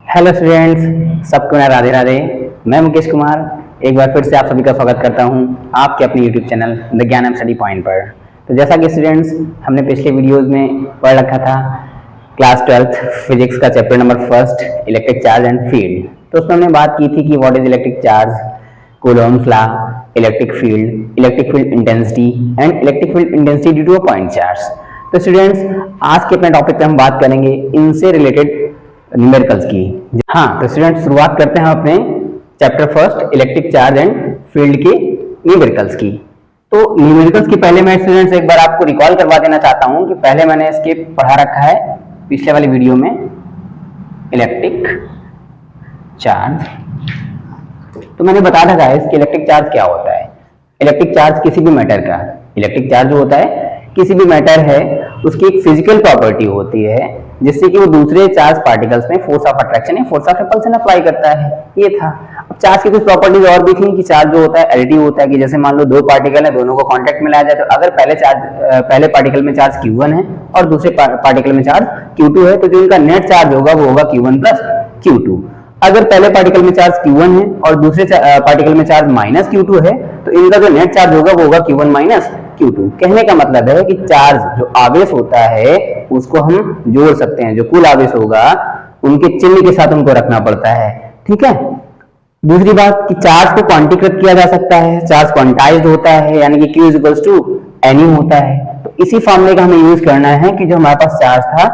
Hello students, सबको मेरा राधे राधे। मैं मुकेश कुमार एक बार फिर से आप सभी का स्वागत करता हूं आपके अपने यूट्यूब चैनल द ज्ञान एंड स्टडी पॉइंट पर। तो जैसा कि स्टूडेंट्स हमने पिछले वीडियोस में पढ़ रखा था क्लास 12th फिजिक्स का chapter number first electric charge and field. तो उसमें हमने बात की थी कि what is electric charge, Coulomb's law, electric field intensity and electric field intensity due to a point charge. तो स्टूडेंट्स आज के अपने टॉपिक पे हम बात करेंगे इनसे रिलेटेड न्यूमेरिकल्स की। हाँ तो स्टूडेंट्स शुरुआत करते हैं अपने chapter first electric charge and field के न्यूमेरिकल्स की। तो न्यूमेरिकल्स की पहले मैं स्टूडेंट्स एक बार आपको रिकॉल करवा देना चाहता हूं कि पहले मैंने इसके पढ़ा रखा है पिछले वाली वीडियो में इलेक्ट्रिक चार्ज। तो मैंने बता था गाइस कि इलेक्ट्रिक चार्ज क्या होता है। इलेक्ट्रिक चार्ज किसी भी मैटर का, इलेक्ट्रिक चार्ज जो होता है किसी भी मैटर है उसकी एक फिजिकल प्रॉपर्टी होती है जिससे कि वो दूसरे चार्ज पार्टिकल्स में फोर्स ऑफ अट्रैक्शन या फोर्स ऑफ रिपल्शन अप्लाई करता है। ये था। अब चार्ज की कुछ प्रॉपर्टीज और भी थी कि चार्ज जो होता है एडिटिव होता है, कि जैसे मान लो दो पार्टिकल है, दोनों को कांटेक्ट में लाया जाए तो अगर पहले पार्टिकल में चार्ज Q1 है और दूसरे पार्टिकल में चार्ज Q2 है तो जो इनका नेट चार्ज होगा वो होगा Q1 प्लस Q2। अगर पहले पार्टिकल में चार्ज Q1 है और दूसरे पार्टिकल में चार्ज माइनस Q2 है तो इनका जो नेट चार्ज होगा वो होगा Q1 माइनस Q2। कहने का मतलब है कि चार्ज जो आवेश होता है उसको हम जोड़ सकते हैं, जो कुल आवेश होगा उनके चिन्ह के साथ उनको रखना पड़ता है। ठीक है। दूसरी बात कि चार्ज को क्वांटीकृत किया जा सकता है, चार्ज क्वांटाइज्ड होता है यानी कि Q इक्वल्स टू NE होता है। तो इसी फॉर्मूले का हमें यूज करना है कि जो हमारे पास चार्ज था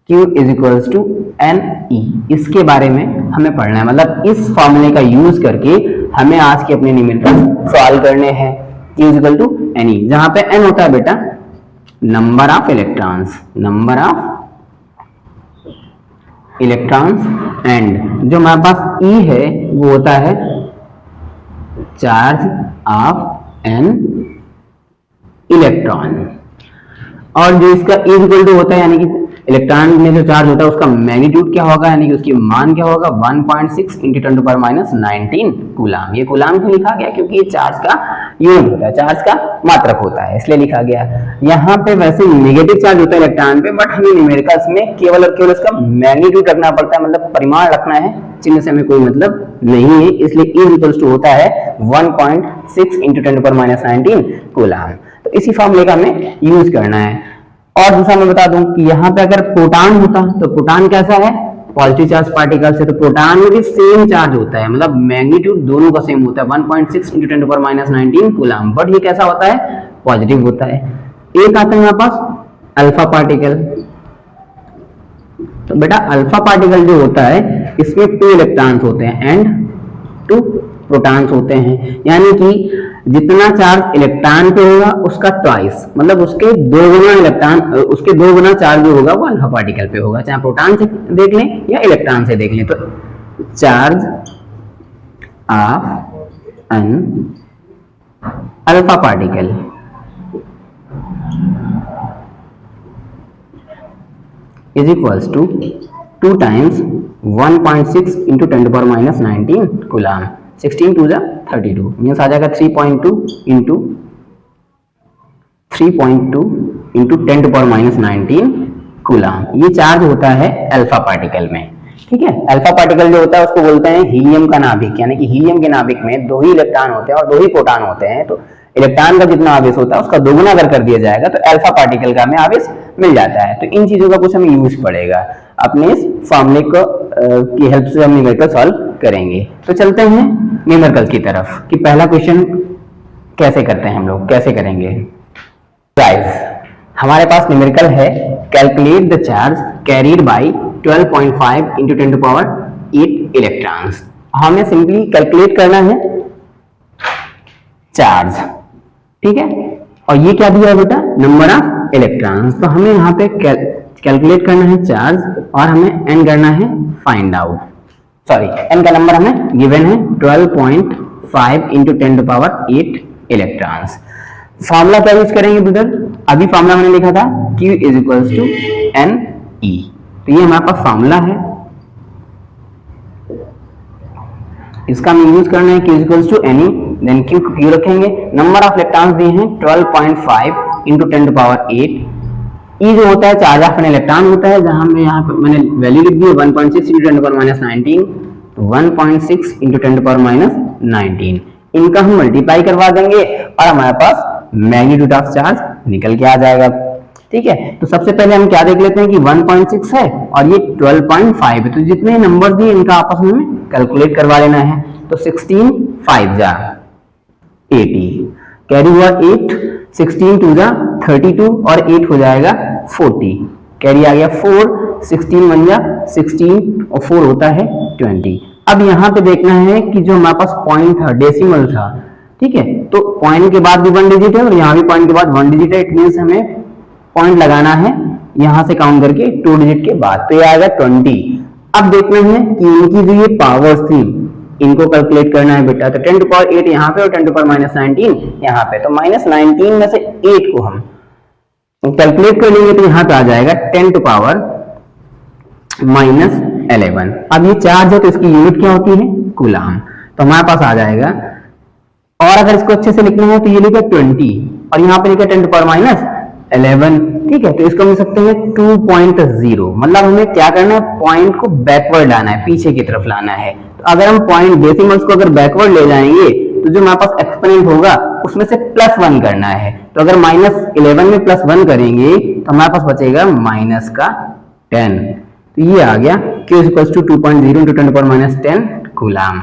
Q is equals to NE, इसके बारे में हमें पढ़ना है। मतलब इस फॉर्मूले का यूज करके हमें आज के अपने न्यूमेरिकल सॉल्व करने हैं। Q is equal to NE, जहां पे N होता है बेटा नंबर ऑफ इलेक्ट्रॉन्स, एंड जो हमारे पास E है वो होता है चार्ज ऑफ एन इलेक्ट्रॉन। और जो इसका E इक्वल टू होता है यानी कि इलेक्ट्रॉन में जो चार्ज होता है उसका मैग्नीट्यूड क्या होगा यानी कि उसकी मान क्या होगा 1.6 × 10⁻⁹ कूलाम। ये कूलाम क्यों लिखा गया? क्योंकि ये चार्ज का यूनिट होता है, चार्ज का मात्रक होता है, इसलिए लिखा गया। यहाँ पे वैसे नेगेटिव चार्ज होता है इलेक्ट्रॉन पे, बट हमें न्यूमेरिकल्स में केवल और केवल उसका मैग्नीट्यूड रखना पड़ता है, मतलब परिमाण रखना है, चिन्ह से हमें कोई मतलब नहीं है। इसलिए E इक्वल्स टू होता है 1.6 × 10⁻⁹ कूलाम। तो इसी फॉर्मूले का हमें यूज करना है। और दूसरा मैं बता दूं कि यहाँ पे अगर प्रोटॉन होता तो प्रोटॉन कैसा है? पॉजिटिव चार्ज पार्टिकल से, तो प्रोटॉन में भी सेम चार्ज होता है, मतलब मैग्नीट्यूड दोनों का सेम होता है 1.6 × 10⁻⁹ कूलाम, बट ये कैसा होता है? पॉजिटिव होता है। एक आता है हमारे पास अल्फा पार्टिकल। तो बेटा अल्फा पार्टिकल जो होता है इसमें 2 इलेक्ट्रॉन्स होते हैं एंड 2 प्रोटॉन्स होते हैं, यानी कि जितना चार्ज इलेक्ट्रॉन पे होगा उसका ट्वाइस, मतलब उसके 2 गुना इलेक्ट्रॉन, उसके 2 गुना चार्ज जो होगा वो अल्फा पार्टिकल पे होगा, चाहे प्रोटॉन से देख लें या इलेक्ट्रॉन से देख लें। तो charge of an alpha particle is equals to 2 times 1.6 × 10⁻⁹ coulomb. 16 2 32 means आ जाएगा 3.2 × 10⁻⁹ कूलाम। ये चार्ज होता है अल्फा पार्टिकल में। ठीक है। अल्फा पार्टिकल जो होता है उसको बोलते हैं हीलियम का नाभिक, यानी कि हीलियम के नाभिक में 2 ही इलेक्ट्रॉन होते हैं और 2 ही प्रोटॉन होते हैं। तो इलेक्ट्रॉन का जितना आवेश होता है उसका 2 गुना अगर कर दिया जाएगा तो अल्फा पार्टिकल का हमें आवेश मिल जाता है। तो इन चीजों का कुछ हमें यूज पड़ेगा, अपने इस फॉर्मूले को की हेल्प से हम न्यूमेरिकल सॉल्व करेंगे। तो चलते हैं न्यूमेरिकल की तरफ कि पहला क्वेश्चन कैसे करते हैं हम लोग, कैसे करेंगे। गाइस हमारे पास न्यूमेरिकल है calculate the charge carried bye 12.5 × 10⁸ electrons. हमें सिंपली कैलकुलेट करना है चार्ज। ठीक है। और ये क्या दिया है बेटा? Number of electrons. तो हमें यहाँ पे कैलकुलेट करना है चार्ज और हमें n करना है फाइंड आउट। सॉरी, n का नंबर हमें गिवन है 12.5 × 10⁸ इलेक्ट्रॉन्स। फॉर्मूला क्या यूज करेंगे ब्रदर? अभी फॉर्मूला मैंने लिखा था Q is equals to NE। तो ये हमारे पास फॉर्मूला है, इसका हमें यूज करना है Q is equals to NE, then Q रखेंगे। नंबर ऑफ इलेक्ट्रॉन्स दिए हैं 12.5 × 10⁸ ई जो होता है चार्ज ऑफ एन इलेक्ट्रॉन होता है, जहां में यहाँ पे मैंने वैल्यू लिख दी है 1.6 into 10 power minus 19, 1.6 into 10 power minus 19, इनका हम मल्टीप्लाई करवा देंगे और हमारे पास मैग्नीट्यूड ऑफ चार्ज निकल के आ जाएगा। ठीक है, तो सबसे पहले हम क्या देख लेते हैं कि 1.6 है और ये 12.5 है, तो जितने नंबर दिए इनका आपस में कैलकुलेट करवा लेना है। तो 16 5 जा 80, कैरी हुआ 8, 16 2 जा 32 और 8 हो जाएगा 40, कैरी आ गया 4, 16 1 जा 16 और 4 होता है 20। अब यहाँ पे देखना है कि जो हमारे पास पॉइंट था डेसिमल था, ठीक है, तो पॉइंट के बाद भी 1 डिजिट है और यहाँ भी पॉइंट के बाद 1 डिजिट है, इट मींस हमें पॉइंट लगाना है यहां से काउंट करके 2 डिजिट के बाद, तो ये आएगा 20। अब देखना है कि इनकी जो ये पावर्स थी इनको कैलकुलेट करना है बेटा, तो 10 टू पावर 8 यहाँ पे और 10 टू पावर माइनस 19 यहाँ पे, तो माइनस 19 में से 8 को हम कैलकुलेट कर लेंगे तो यहाँ पे आ जाएगा 10 टू पावर माइनस 11। अब ये चार्ज है तो इसकी यूनिट क्या होती है, कूलम, तो हमारे पास आ जाएगा। और अगर इसको अच्छे से लिखना है तो ये लिखा 20 और यहाँ पे लिखा 10 टू पावर माइनस 11, ठीक है, तो इसको लिख सकते हैं 2.0, मतलब हमें क्या करना है, पॉइंट को बैकवर्ड लाना है, पीछे की तरफ लाना है। तो अगर हम पॉइंट डेसिमल्स को अगर बैकवर्ड ले जाएंगे तो जो हमारे पास एक्सपोनेंट होगा उसमें से +1 करना है, तो अगर माइनस 11 में +1 करेंगे तो हमारे पास बचेगा माइनस का 10, तो ये आ गया Q = 2.0 into 10 power minus 10 coulomb.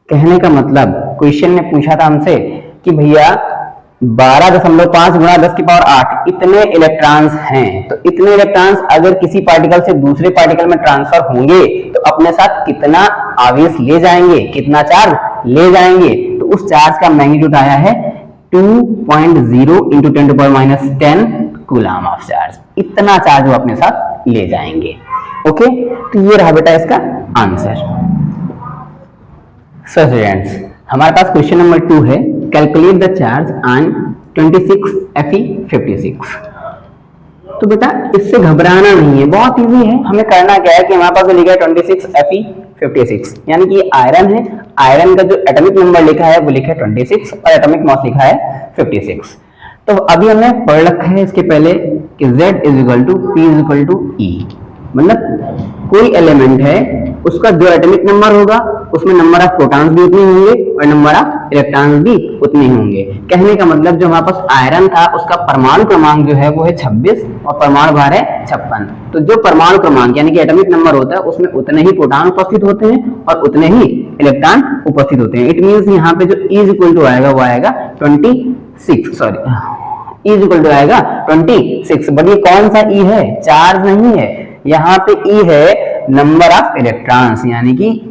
कहने का मतलब क्वेश्चन ने पूछा था हमसे कि भैया 12.5 गुणा 10 की पावर 8 इतने इलेक्ट्रॉन्स हैं, तो इतने इलेक्ट्रॉन्स अगर किसी पार्टिकल से दूसरे पार्टिकल में ट्रांसफर होंगे तो अपने साथ कितना आवेश ले जाएंगे, कितना चार्ज ले जाएंगे, तो उस चार्ज का मैग्नीट्यूड आया है 2.0 into 10 to power minus 10 coulomb of charge, इतना चार्ज वो अपने साथ ले जाएंगे। ओके, तो ये रहा बेटा इसका आंसर। सो स्टूडेंट्स, हमारे पास क्वेश्चन नंबर 2 है, calculate the charge on 26 Fe56। तो बेटा इससे घबराना नहीं है, बहुत इजी है। हमें करना क्या है कि हमारे पास लिखा है 26 Fe56, यानी कि आयरन है, आयरन का जो एटॉमिक नंबर लिखा है वो लिखा है 26 और एटॉमिक मास लिखा है 56। तो अभी हमने पढ़ रखा है इसके पहले कि Z = P = E, मतलब कोई एलिमेंट है उसका जो एटॉमिक नंबर होगा उसमें नंबर ऑफ प्रोटॉन्स भी उतने होंगे और नंबर ऑफ इलेक्ट्रॉन्स भी उतने होंगे। कहने का मतलब जो हमारे पास आयरन था उसका परमाणु क्रमांक जो है वो है 26 और परमाणु भार है 56। तो जो परमाणु क्रमांक यानी कि एटॉमिक नंबर होता है उसमें उतने ही प्रोटॉन उपस्थित होते हैं और उतने ही इलेक्ट्रॉन उपस्थित होते हैं। इट मींस यहाँ पे जो E आएगा वो आएगा 26, सॉरी E आएगा 26, बट ये कौन सा E है, चार्ज नहीं है, यहाँ पे E है नंबर ऑफ इलेक्ट्रॉन्स, यानी कि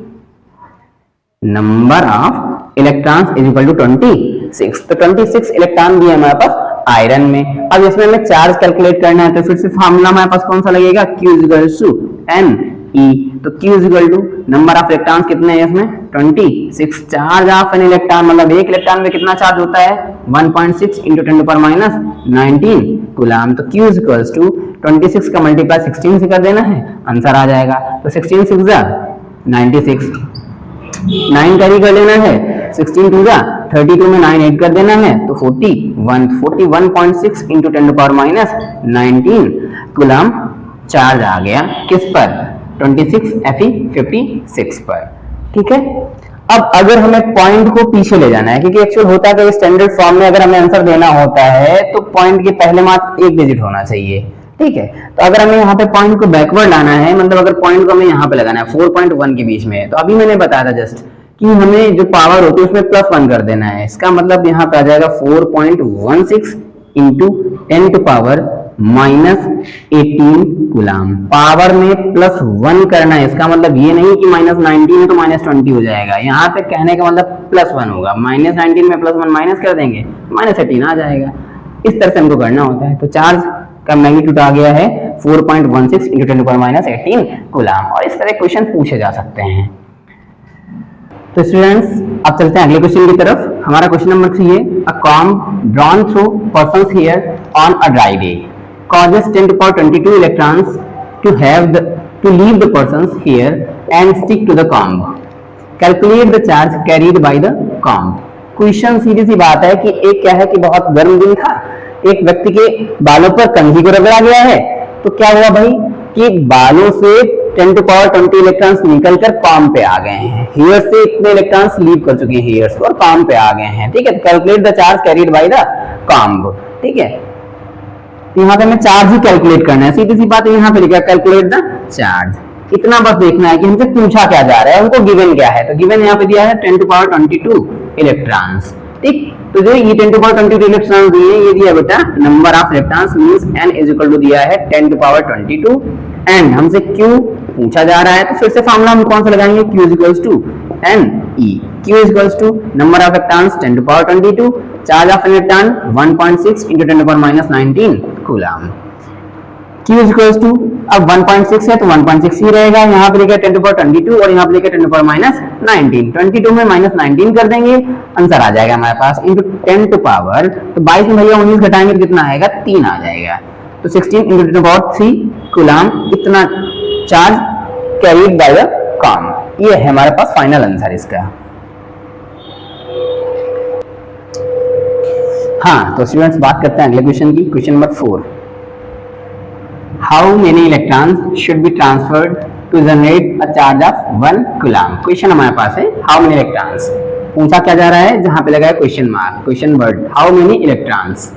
नंबर ऑफ इलेक्ट्रॉन्स = 26। तो 26 इलेक्ट्रॉन भी है हमारे पास आयरन में। अब इसमें हमें चार्ज कैलकुलेट करना है तो फिर से फार्मूला हमारे पास कौन सा लगेगा, Q = Ne। तो Q = नंबर ऑफ इलेक्ट्रॉन्स कितने हैं इसमें 26, चार्ज ऑफ एन इलेक्ट्रॉन मतलब एक इलेक्ट्रॉन में कितना चार्ज होता है 1.6 into 10 to power minus 19 coulomb. तो Q = 26 का मल्टीप्लाई 16 से कर देना है, आंसर आ जाएगा। तो 16 6 जा 96, 9 कैरी कर लेना है, 16 2 जा 32 में 9 ऐड कर देना है तो 41.6 into 10 to power minus 19 coulomb charge आ गया किस पर, 26 Fe56 पर। ठीक है, अब अगर हमें पॉइंट को पीछे ले जाना है, क्योंकि एक्चुअल होता है कि स्टैंडर्ड फॉर्म में अगर हमें आंसर देना होता है तो पॉइंट के पहले मात्र 1 डिजिट होना चाहिए। ठीक है, तो अगर हमें यहाँ पे पॉइंट को बैकवर्ड लाना है, मतलब अगर पॉइंट को हमें यहाँ पे लगाना है 4.1 के बीच में, तो अभी मैंने बताया था जस्ट कि हमें जो पावर होती है उसमें +1 कर देना है। इसका मतलब यहाँ पे आ जाएगा 4.16 into 10 to power minus 18 coulomb. Power में +1 करना है, इसका मतलब ये नहीं कि -19 है तो -20 हो जाएगा। यहाँ पे कहने का मतलब +1 होगा, -19 में +1 माइनस कर देंगे -18 आ जाएगा। इस तरह से हमको करना होता है। तो चार्ज का मैग्नीट्यूड आ गया है 4.16 into 10 to power minus 18 coulomb, और इस तरह क्वेश्चन पूछे जा सकते हैं। तो स्टूडेंट्स अब चलते हैं अगले क्वेश्चन की तरफ। हमारा क्वेश्चन नंबर 3 है, a comb drawn through persons hair on a dry day causes 10 to power 22 electrons to leave the person's hair and stick to the comb. Calculate the charge carried by the comb. Question सीधी सी बात है कि एक क्या है कि बहुत गर्म दिन था, एक व्यक्ति के बालों पर कंघी को रगड़ा गया है, तो क्या हुआ भाई कि बालों से 10 to power 20 इलेक्ट्रॉन्स निकलकर पाम पे आ गए हैं। हेयर से इतने इलेक्ट्रॉन्स लीव कर चुके हैं हेयर्स को और पाम पे आ गए हैं। ठीक है, calculate the charge carried by the comb. ठीक है, यहाँ पे हमें चार्ज ही कैलकुलेट करना है, सीधी सी बात है। यहाँ पे लिखा कैलकुलेट द चार्ज, इतना बस देखना है कि हमसे पूछा क्या जा रहा है, उनको गिवन क्या है। तो गिवन यहाँ पे दिया है 10 to power 22 इलेक्ट्रॉन्स। ठीक, तो जो ये 10 to power 22 इलेक्ट्रॉन दिए, ये दिया बेटा number of electrons means n is equal to दिया है 10 to power 22 एंड हमसे q पूछा जा रहा है। तो फिर से फार्मूला हम कौन सा लगाएंगे, q is equal to n e, q is equal to number of electrons 10 to power 22, charge of electron 1.6 into 10 to power minus 19 coulomb. q is equal to, अब 1.6 है तो 1.6 ही रहेगा, यहाँ पे लिखा 10 to power 22 और यहाँ पे लिखा 10 to power minus 19। 22 में minus 19 कर देंगे, आंसर आ जाएगा हमारे पास into 10 to power, तो 22 में भैया 19 घटाएंगे तो कितना आएगा, 3 आ जाएगा। तो 16 into 10 to power 3 कूलम, इतना charge carried by the comb. ये है हमारे पास फाइनल आंसर इसका। हाँ, तो स्टूडेंट्स बात करते हैं अगले क्वेश्चन की, question number 4। How many electrons should be transferred to generate a charge of 1 coulomb? Question हमारे पास है how many electrons, पूछा क्या जा रहा है, जहां पे लगा है question mark, question word how many electrons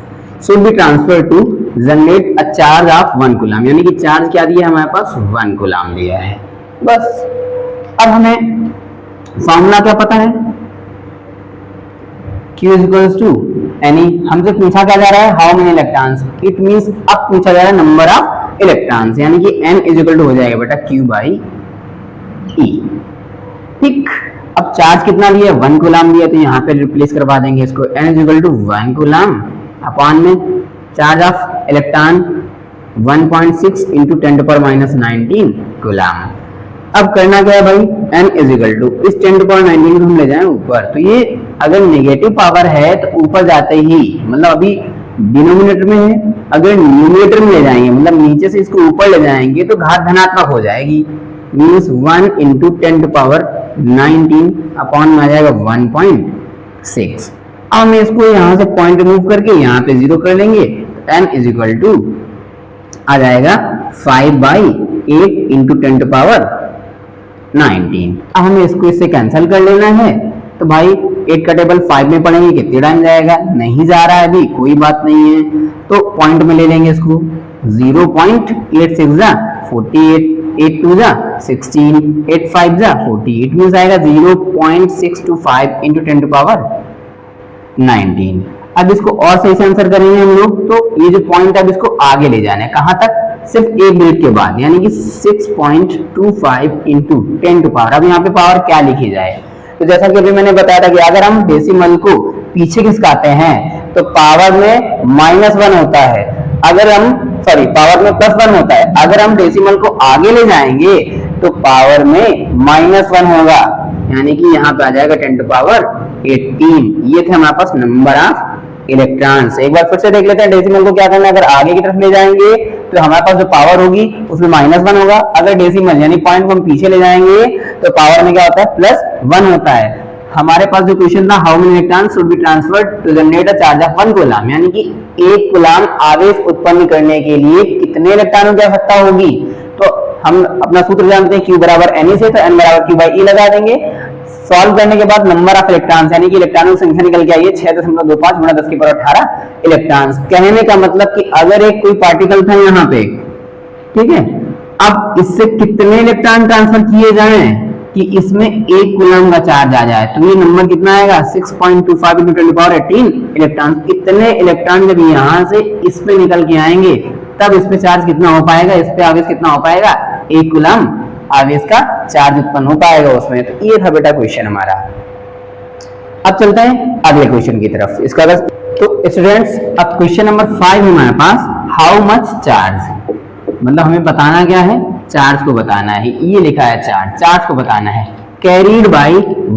should be transferred to generate a charge of 1 coulomb, यानी कि चार्ज क्या दिया है हमारे पास, 1 coulomb दिया है। बस अब हमें फॉर्मूला क्या पता है, Q is equals to यानी हमसे पूछा क्या जा रहा है, how many electrons, it means अब पूछा जा रहा है नंबर ऑफ इलेक्ट्रॉन्स, यानी कि n इज इक्वल टू हो जाएगा बेटा q बाई e। ठीक, अब चार्ज कितना दिया है, 1 कूलम दिया, तो यहाँ पे रिप्लेस करवा देंगे इसको, n is equal to 1 coulomb upon में charge of electron 1.6 into 10 to power minus 19 coulomb. अब करना क्या है भाई, n इज इक्वल टू इस 10 to power 19 को हम ले जाएं ऊपर, तो ये अगर नेगेटिव पावर है तो ऊपर जाते ही, मतलब अभी डिनोमिनेटर में है, अगर न्यूमरेटर में ले जाएंगे, मतलब नीचे से इसको ऊपर ले जाएंगे तो घात धनात्मक हो जाएगी, means 1 into 10 to power 19 upon में आ जाएगा 1.6। अब हम इसको यहाँ से पॉइंट रिमूव करके यहाँ पे 0 कर लेंगे, n इज इक्वल टू आ जाएगा 5/8 into 10 to power 19। अब हमें इसको इससे कैंसिल कर लेना है, तो भाई 8 का टेबल 5 में पढ़ेंगे कितने टाइम जाएगा, नहीं जा रहा है अभी, कोई बात नहीं है, तो पॉइंट में ले लेंगे इसको, 0.86 जा 48, 8 2 जा 16, 8 5 जा 48 में जाएगा 0.625 into 10 to power 19। अब इसको और सही से आंसर करेंगे हम लोग, तो ये जो पॉइंट है अब इसको आगे ले जाना है, कहां तक, सिर्फ 1 मिनट के बाद, यानी कि 6.25 into 10 to power। अब यहाँ पे पावर क्या लिखी जाए, तो जैसा कि अभी मैंने बताया था कि अगर हम डेसिमल को पीछे खिसकाते हैं तो पावर में -1 होता है, अगर हम पावर में +1 होता है, अगर हम डेसिमल को आगे ले जाएंगे तो पावर में -1 होगा, यानी कि यहाँ पे आ जाएगा 10 to power 18। ये थे हमारे पास नंबर ऑफ इलेक्ट्रॉन्स। एक बार फिर से देख लेते हैं डेसिमल को क्या करना है, अगर आगे की तरफ ले जाएंगे तो हमारे पास जो पावर होगी उसमें -1 होगा, अगर डेसिमल यानी पॉइंट को हम पीछे ले जाएंगे तो पावर में क्या होता है, +1 होता है। हमारे पास जो क्वेश्चन था how many electrons should be transferred to generate a charge of 1 coulomb, यानी कि 1 कूलम आवेश उत्पन्न करने के लिए कितने इलेक्ट्रॉनों की आवश्यकता होगी, तो हम अपना सूत्र जानते हैं Q बराबर Ne से, तो N बराबर Q बाई E लगा देंगे। सॉल्व करने के बाद नंबर ऑफ इलेक्ट्रॉन्स यानी कि इलेक्ट्रॉनों की संख्या निकल के आई है 6.25 गुणा 10 की पावर 18 इलेक्ट्रॉन्स। कहने का मतलब कि अगर एक कोई पार्टिकल था यहाँ पे, ठीक है, अब इससे कितने इलेक्ट्रॉन ट्रांसफर किए जाएं कि इसमें 1 कूलम का चार्ज आ जाए, तो ये नंबर कितना आएगा, 6.25 into 10 to power 18 इलेक्ट्रॉन। इतने इलेक्ट्रॉन जब यहाँ से इस पे निकल के आएंगे तब इस पे चार्ज कितना हो पाएगा, इस पे आवेश कितना हो पाएगा, 1 कूलम आवेश का चार्ज उत्पन्न हो पाएगा उसमें। तो ये था बेटा क्वेश्चन हमारा। अब चलते हैं अगले क्वेश्चन की तरफ। इसका बस तो स्टूडेंट्स अब क्वेश्चन नंबर 5 हमारे पास, हाउ मच चार्ज, मतलब हमें बताना क्या है, चार्ज को बताना है। ये लिखा है चार्ज को बताना है, carried by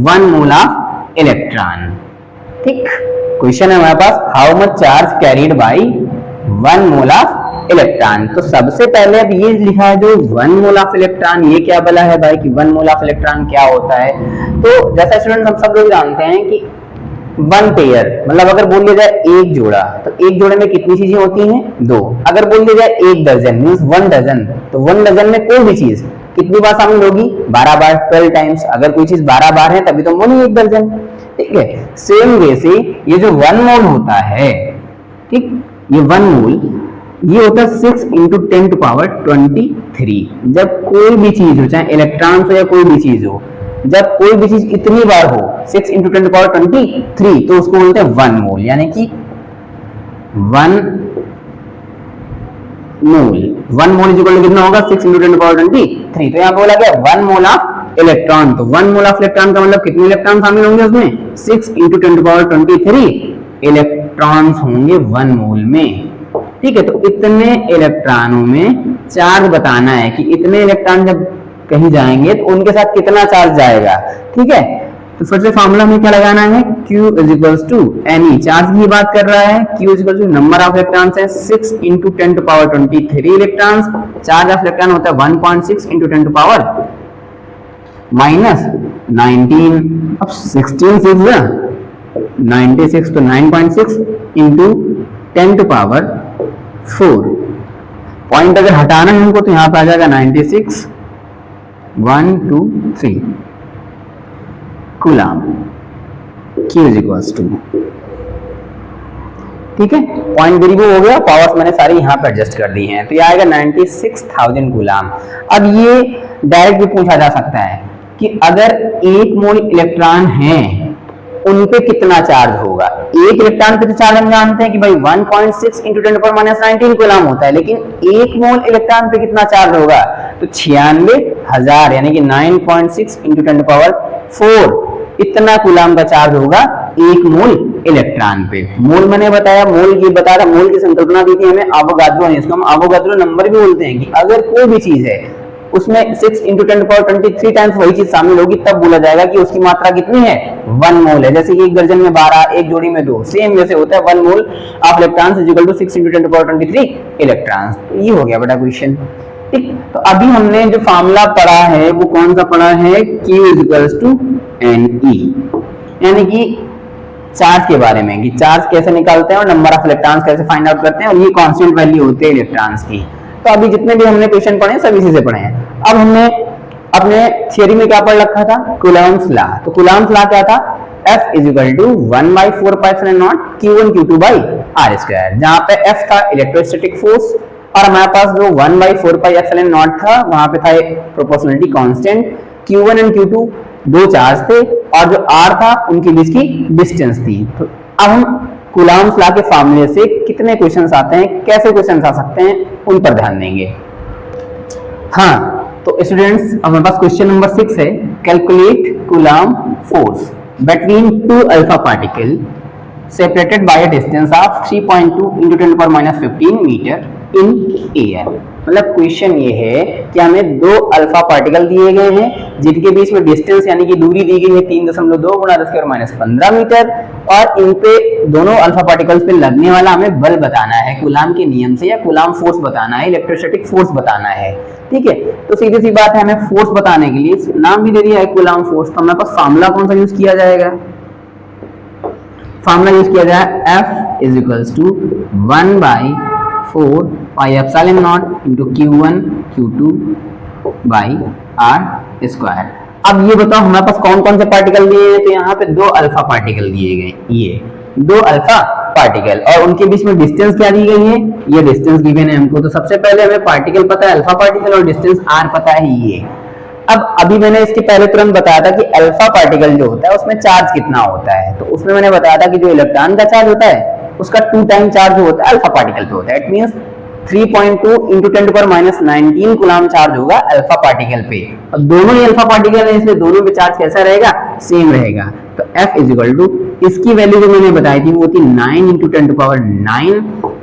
1 mole of electron. ठीक, क्वेश्चन है हमारे पास how much charge carried by 1 mole of electron. तो सबसे पहले अब ये लिखा है जो 1 मोल ऑफ इलेक्ट्रॉन, ये क्या बोला है भाई कि 1 मोल ऑफ इलेक्ट्रॉन क्या होता है। तो जैसा स्टूडेंट हम सब लोग जानते हैं कि वन पेयर, मतलब अगर बोल दिया जाए एक जोड़ा, तो एक जोड़े में कितनी चीजें होती हैं? दो। अगर बोल दिया जाए एक दर्जन मीन्स वन डजन, तो वन डजन में कोई भी चीज कितनी बार शामिल होगी? 12 बार, 12 टाइम्स। अगर कोई चीज 12 बार है तभी तो बोली एक दर्जन। ठीक है, सेम वे से ये जो वन मोल होता है, ठीक, ये वन मोल ये होता है 6 इंटू 10 टू पावर 23। जब कोई भी चीज हो, चाहे इलेक्ट्रॉन हो या कोई भी चीज हो, जब कोई भी चीज इतनी बार हो 6 इंटू 10 टू पावर 23, तो उसको बोलते हैं वन मोल, यानी कि one mole. One mole is equal to कितना होगा? 6 इंटू 10 टू पावर 23। तो यहाँ पे बोला गया वन मोल ऑफ इलेक्ट्रॉन। तो वन मोल ऑफ इलेक्ट्रॉन का मतलब कितने इलेक्ट्रॉन शामिल होंगे उसमें? 6 इंटू 10 टू पावर 23 इलेक्ट्रॉन्स होंगे वन मोल में। ठीक है, तो इतने इलेक्ट्रॉनों में चार्ज बताना है कि इतने इलेक्ट्रॉन जब कहीं जाएंगे तो उनके साथ कितना चार्ज जाएगा। ठीक है, तो फिर से फॉर्मूला में क्या लगाना है? Q is equals to Ne, charge की बात कर रहा है। Q is equal to number of electrons है 6 into 10 to power 23 electrons. Charge of electron होता है 1.6 इंटू 10 टू पावर -19। अब 16 से 96, तो 9.6 इंटू 10 टू पावर 4। पॉइंट अगर हटाना है हमको तो यहां पे आ जाएगा 96, 1 2 3 coulomb. Q is equals to, ठीक है, पॉइंट वेरिएबल हो गया, पावर्स मैंने सारी यहाँ पे एडजस्ट कर दी हैं, तो ये आएगा 96,000 कूलम। अब ये डायरेक्ट भी पूछा जा सकता है कि अगर एक मोल इलेक्ट्रॉन है उन पे कितना चार्ज होगा। एक इलेक्ट्रॉन पे तो चार्ज हम जानते हैं कि भाई 1.6 इंटू 10 पावर -19 कूलम होता है, लेकिन एक मोल इलेक्ट्रॉन पे कितना चार्ज होगा? तो 96,000 यानी कि 9.6 इंटू 10 पावर 4 इतना कूलम का चार्ज होगा एक मोल इलेक्ट्रॉन पे। मोल मैंने बताया, मोल ये बताया, मोल की संकल्पना दी थी हमें एवोगाड्रो ने, इसको हम एवोगाड्रो नंबर भी बोलते हैं कि अगर कोई भी चीज है उसमें 6 इंटू 10 पावर 23 टाइम्स वही चीज शामिल होगी तब बोला जाएगा कि उसकी मात्रा कितनी है? वन मोल है। जैसे कि एक दर्जन में 12, एक जोड़ी में 2, सेम वैसे होता है one mole of electrons is equal to 6 into 10 power 23 electrons. ये हो गया बेटा क्वेश्चन। ठीक, तो अभी हमने जो फार्मूला पढ़ा है वो कौन सा पढ़ा है? Q is equals to Ne, यानी कि चार्ज के बारे में कि चार्ज कैसे निकालते हैं और नंबर ऑफ इलेक्ट्रॉन्स कैसे फाइंड आउट करते हैं, और ये कांस्टेंट वैल्यू होती है इलेक्ट्रॉन्स की। तो अभी जितने भी हमने क्वेश्चन पढ़े सब इसी से पढ़े हैं। अब हमने अपने थियरी में क्या पढ़ रखा था? Coulomb's law. तो कूलम्स लॉ क्या था? F is equal to 1/4πε0 Q1 Q2 by R square, जहां पे F था इलेक्ट्रोस्टैटिक फोर्स और हमारे पास जो 1/4πε0 था वहां पे था एक proportionality constant. Q1 and Q2 दो चार्ज थे और जो R था उनके बीच की डिस्टेंस थी। तो अब हम कूलम्स लॉ के फार्मूले से कितने क्वेश्चंस आते हैं, कैसे क्वेश्चंस आ सकते हैं, उन पर ध्यान देंगे। हाँ, तो स्टूडेंट्स हमारे पास क्वेश्चन नंबर 6 है, calculate Coulomb force between two alpha particle separated by a distance of 3.2 into 10 power -15 metre in air. मतलब क्वेश्चन ये है कि हमें दो अल्फा पार्टिकल दिए गए हैं जिनके बीच में डिस्टेंस यानी कि दूरी दी गई है 3.2 गुणा 10⁻⁻15 मीटर, और इन पे दोनों अल्फा पार्टिकल्स पे लगने वाला हमें बल बताना है कूलम के नियम से, या कूलम फोर्स बताना है, इलेक्ट्रोस्टैटिक फोर्स बताना है। ठीक है, तो सीधी सी बात है, हमें फोर्स बताने के लिए नाम भी दे दिया है कूलम फोर्स, तो हमारे पास फार्मूला कौन सा यूज किया जाएगा? फार्मूला यूज किया जाए F is equals to 1/4πε0 into Q1 Q2 by R square. अब ये बताओ हमारे पास कौन कौन से पार्टिकल दिए हैं? तो यहाँ पे दो अल्फा पार्टिकल दिए गए, ये दो अल्फा पार्टिकल, और उनके बीच में डिस्टेंस क्या दी गई है? ये डिस्टेंस गिवन है हमको। तो सबसे पहले हमें पार्टिकल पता है अल्फा पार्टिकल और डिस्टेंस R पता है ये। अब अभी मैंने इसके पहले तुरंत बताया था कि अल्फा पार्टिकल जो होता है उसमें चार्ज कितना होता है, तो उसमें मैंने बताया था कि जो इलेक्ट्रॉन का चार्ज होता है उसका 2 टाइम चार्ज जो होता है अल्फा पार्टिकल पे होता है। It means 3.2 into 10 power -19 coulomb charge होगा अल्फा पार्टिकल पे। अब दोनों ही अल्फा पार्टिकल है इसलिए दोनों पे चार्ज कैसा रहेगा? सेम रहेगा। तो F इज इक्वल टू, इसकी वैल्यू जो मैंने बताई थी वो थी 9 into 10 power 9,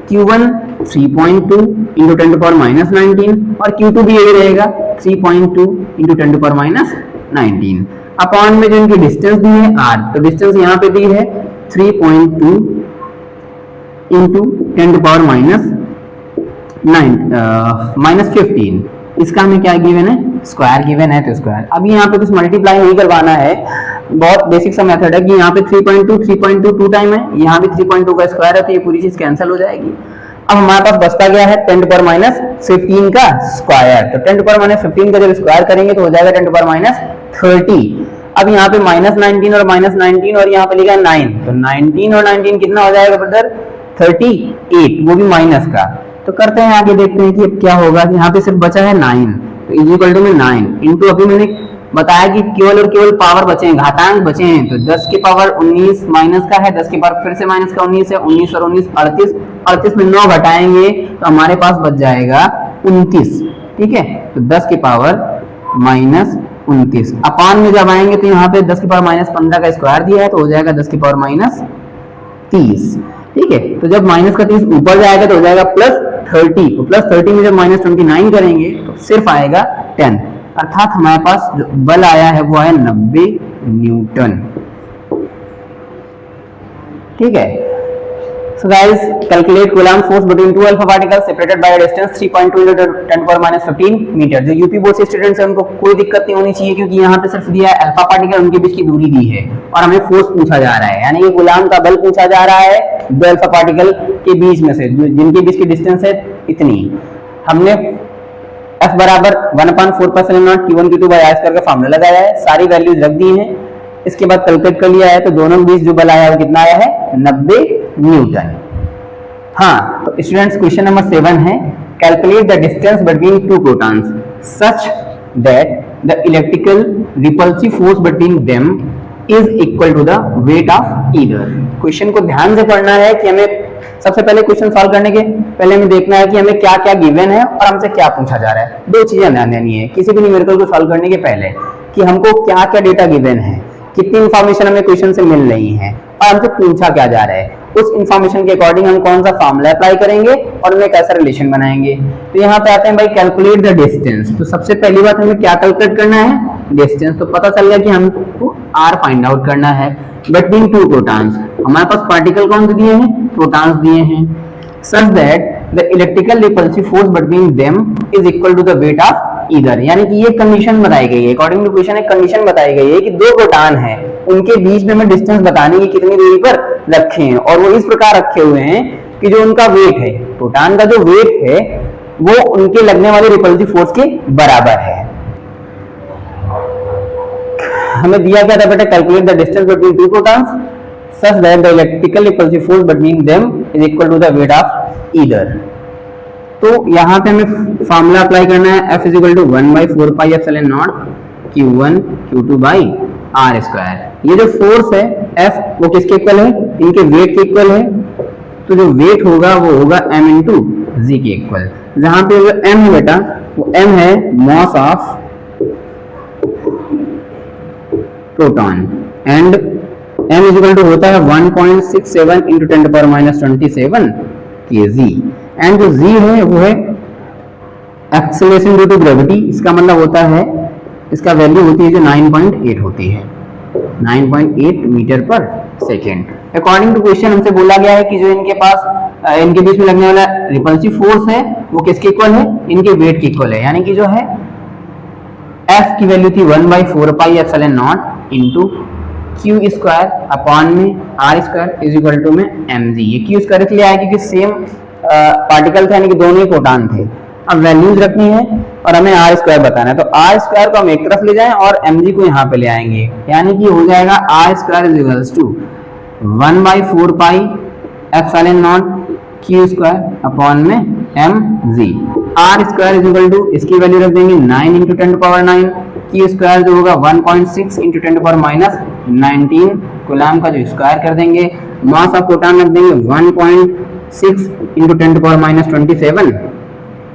Q1 3.2 into 10 power -19 और Q2 भी यही रहेगा 3.2 इंटू 10 पावर -19 अपॉन में जो इनकी डिस्टेंस दी है R, तो डिस्टेंस यहाँ पे दी है 3.2 इंटू 10 पावर -15। इसका हमें क्या गिवन है? स्क्वायर गिवन है, तो स्क्वायर। अभी यहाँ पे कुछ मल्टीप्लाई नहीं करवाना है, बहुत बेसिक सा मेथड है कि यहाँ पे 3.2 2 टाइम है, यहाँ भी 3.2 का स्क्वायर है, तो ये पूरी चीज कैंसिल हो जाएगी। अब हमारे पास बचता गया है 10 टू पावर -15 का स्क्वायर। तो 10 टू पावर -15 का जब स्क्वायर करेंगे तो हो जाएगा 10 टू पावर -30। अब यहाँ पे -19 और -19 और यहाँ पे लिखा है 9, तो 19 और 19 कितना हो जाएगा ब्रदर? 38, वो भी माइनस का। तो करते हैं आगे, देखते हैं कि अब क्या होगा। यहाँ पे सिर्फ बचा है 9, तो इज इक्वल टू में 9 इंटू, अभी मैंने बताया कि केवल और केवल पावर बचे हैं, घातांक बचे हैं, तो 10 की पावर 19 माइनस का है, 10 की पावर फिर से माइनस का 19 है, 19 और 19 38, 38 में 9 घटाएंगे तो हमारे पास बच जाएगा 29। ठीक है, तो 10 की पावर -29 अपान में जब आएंगे तो यहाँ पे 10 की पावर -15 का स्क्वायर दिया है, तो हो जाएगा 10 की पावर -30। ठीक है, तो जब माइनस का 30 ऊपर जाएगा तो हो जाएगा +30, तो +30 में जब -29 करेंगे तो सिर्फ आएगा 10, अर्थात हमारे पास जो बल आया है वो है 90 न्यूटन। ठीक है, so guys, calculate Coulomb force between two alpha particles separated by a distance 3.2 into 10⁻15 metre. जो यूपी बोर्ड से स्टूडेंट्स हैं उनको कोई दिक्कत नहीं होनी चाहिए, क्योंकि यहाँ पे सिर्फ दिया है अल्फा पार्टिकल, उनके बीच की दूरी दी है और हमें फोर्स पूछा जा रहा है, यानी कि Coulomb का बल पूछा जा रहा है दो अल्फा पार्टिकल के बीच में से, जिनके बीच की डिस्टेंस है इतनी। हमने F बराबर 1/4πε0 Q1 Q2 बाय r² का फार्मूला लगाया है, सारी वैल्यूज रख दी हैं, इसके बाद कैलकुलेट कर लिया है, तो दोनों के बीच जो बल आया है वो कितना आया है? 90 न्यूटन। हाँ, तो स्टूडेंट्स क्वेश्चन नंबर 7 है, calculate the distance between two protons such that the electrical repulsive force between them is equal to the weight of either. Question को ध्यान से पढ़ना है कि हमें सबसे पहले क्वेश्चन सॉल्व करने के पहले हमें देखना है कि हमें क्या क्या गिवन है और हमसे क्या पूछा जा रहा है। दो चीजें ध्यान देनी है किसी भी न्यूमेरिकल को सॉल्व करने के पहले, कि हमको क्या क्या डेटा गिवन है, कितनी इंफॉर्मेशन हमें क्वेश्चन से मिल रही है और हमसे पूछा क्या जा रहा है। उस इंफॉर्मेशन के अकॉर्डिंग हम कौन सा फॉर्मूला अप्लाई करेंगे और उनमें कैसा रिलेशन बनाएंगे। तो यहाँ पे आते हैं भाई कैलकुलेट द डिस्टेंस। तो सबसे पहली बात हमें क्या कैलकुलेट करना है? डिस्टेंस। तो पता चल गया कि हमको r फाइंड आउट करना है बिटवीन टू प्रोटॉन्स। हमारे पास पार्टिकल कौन से दिए हैं? प्रोटॉन्स दिए हैं। Such that the electrical repulsive force between them is equal to the weight of either, यानी कि ये कंडीशन बताई गई है, अकॉर्डिंग टू क्वेश्चन एक कंडीशन बताई गई है कि दो प्रोटॉन है, उनके बीच में हमें डिस्टेंस बताने की कितनी दूरी पर रखे हैं, और वो इस प्रकार रखे हुए हैं कि जो उनका वेट है, प्रोटॉन का जो वेट है वो उनके लगने वाले रिपल्सिव फोर्स के बराबर है। हमें दिया क्या था बेटा? Calculate the distance between two protons such that the electrical repulsive force between them is equal to the weight of either। तो यहाँ पे हमें फार्मूला अप्लाई करना है, F is equal to 1/4πε0 Q1 Q2 by r²। ये जो force है F वो किसके इक्वल है? इनके वेट के इक्वल है, तो जो वेट होगा वो होगा m इंटू जी के इक्वल। जहाँ पे जो m है बेटा वो m है mass of proton and m is equal to होता है 1.67 इंटू 10⁻27 kg एंड जो g है वो है एक्सेलरेशन ड्यू टू ग्रेविटी। इसका मतलब होता है, इसका वैल्यू होती है जो 9.8 होती है, 9.8 मीटर पर सेकेंड। अकॉर्डिंग टू क्वेश्चन हमसे बोला गया है कि जो इनके पास इनके बीच में लगने वाला रिपल्सिव फोर्स है वो किसके इक्वल है? इनके वेट के इक्वल है, यानी कि जो है F की वैल्यू थी 1/4πε0 इंटू Q स्क्वायर अपॉन में r² इज इक्वल टू में mg। ये Q स्क्वायर इसलिए आया क्योंकि सेम पार्टिकल थे, यानी कि दोनों ही प्रोटॉन थे। अब वैल्यूज रखनी है और हमें r² बताना है, तो r² को हम एक तरफ ले जाएं और mg को यहाँ पे ले आएंगे, यानी कि हो जाएगा r² is equal to 1/4πε0 Q square upon में mg। r² is equal to इसकी वैल्यू रख देंगे 9 इंटू 10⁻9, Q स्क्वायर जो होगा 1.6 इंटू 10⁻19 कूलम का जो स्क्वायर कर देंगे, मास ऑफ प्रोटॉन रख देंगे 1.6 इंटू 10⁻27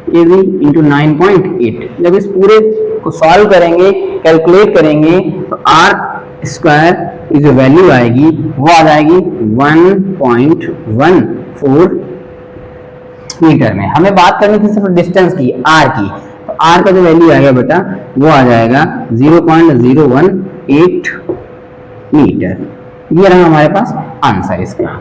kg इंटू 9.8। जब इस पूरे को सॉल्व करेंगे, कैलकुलेट करेंगे, तो r² की जो वैल्यू आएगी वो आ जाएगी 1.14 मीटर में। हमें बात करनी थी सिर्फ डिस्टेंस की, r की, तो r का जो वैल्यू आएगा बेटा वो आ जाएगा 0.018 मीटर। ये रहा हमारे पास आंसर इसका।